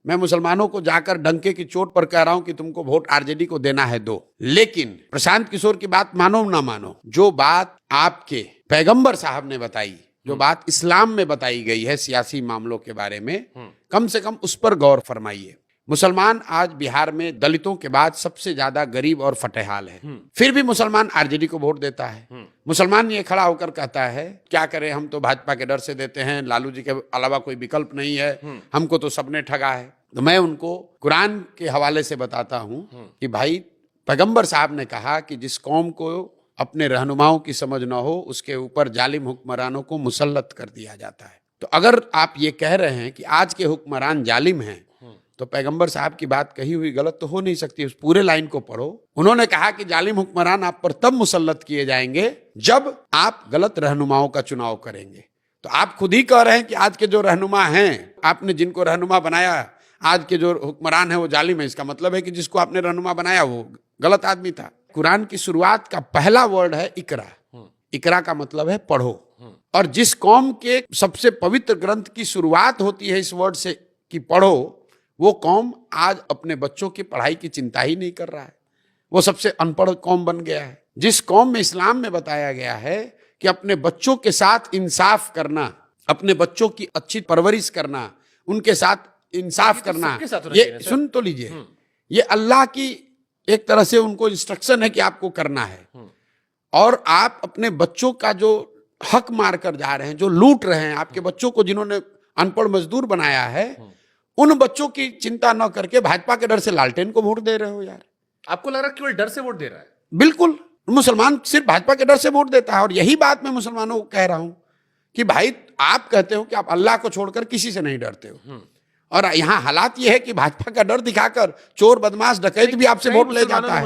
मैं मुसलमानों को जाकर डंके की चोट पर कह रहा हूं कि तुमको वोट आरजेडी को देना है दो। लेकिन प्रशांत किशोर की बात मानो ना मानो, जो बात आपके पैगंबर साहब ने बताई, जो बात इस्लाम में बताई गई है सियासी मामलों के बारे में, कम से कम उस पर गौर फरमाइए। मुसलमान आज बिहार में दलितों के बाद सबसे ज्यादा गरीब और फटेहाल है, फिर भी मुसलमान आरजेडी को वोट देता है। मुसलमान ये खड़ा होकर कहता है क्या करें, हम तो भाजपा के डर से देते हैं, लालू जी के अलावा कोई विकल्प नहीं है, हमको तो सबने ठगा है। तो मैं उनको कुरान के हवाले से बताता हूं कि भाई पैगंबर साहब ने कहा कि जिस कौम को अपने रहनुमाओं की समझ न हो उसके ऊपर जालिम हुक्मरानों को मुसल्लत कर दिया जाता है। तो अगर आप ये कह रहे हैं कि आज के हुक्मरान जालिम हैं, तो पैगंबर साहब की बात कही हुई गलत तो हो नहीं सकती। उस पूरे लाइन को पढ़ो। उन्होंने कहा कि जालिम हुक्मरान आप पर तब मुसल्लत किए जाएंगे जब आप गलत रहनुमाओं का चुनाव करेंगे। तो आप खुद ही कह रहे हैं कि आज के जो रहनुमा हैं, आपने जिनको रहनुमा बनाया, आज के जो हुक्मरान है वो जालिम है। इसका मतलब है कि जिसको आपने रहनुमा बनाया वो गलत आदमी था। कुरान की शुरुआत का पहला वर्ड है इकरा। इकरा का मतलब है पढ़ो। और जिस कौम के सबसे पवित्र ग्रंथ की शुरुआत होती है इस वर्ड से कि पढ़ो, वो कौम आज अपने बच्चों की पढ़ाई की चिंता ही नहीं कर रहा है। वो सबसे अनपढ़ कौम बन गया है। जिस कौम में इस्लाम में बताया गया है कि अपने बच्चों के साथ इंसाफ करना, अपने बच्चों की अच्छी परवरिश करना, उनके साथ इंसाफ करना, ये सुन तो लीजिए, ये अल्लाह की एक तरह से उनको इंस्ट्रक्शन है कि आपको करना है। और आप अपने बच्चों का जो हक मार कर जा रहे हैं, जो लूट रहे हैं, आपके बच्चों को जिन्होंने अनपढ़ मजदूर बनाया है, उन बच्चों की चिंता न करके भाजपा के डर से लालटेन को वोट दे रहे हो। यार आपको लग रहा है केवल डर से वोट दे रहा है? बिल्कुल, मुसलमान सिर्फ भाजपा के डर से वोट देता है। और यही बात मैं मुसलमानों को कह रहा हूं कि भाई आप कहते हो कि आप अल्लाह को छोड़कर किसी से नहीं डरते हो, और यहाँ हालात ये है कि भाजपा का डर दिखाकर चोर बदमाश डकैत भी आपसे वोट ले जाता है।